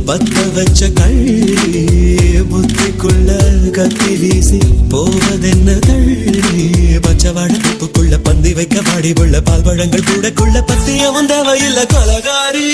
பத்த வச்ச கள்ளி புத்திக்குள்ள கத்தி வீசி போவதென்ன தள்ளி பச்சவாட துப்புக்குள்ள பந்தி வைக்க வாடி உள்ள பால் பழங்கள் கூடக்குள்ள பத்தியமும் தேவையில்ல கொலகாரி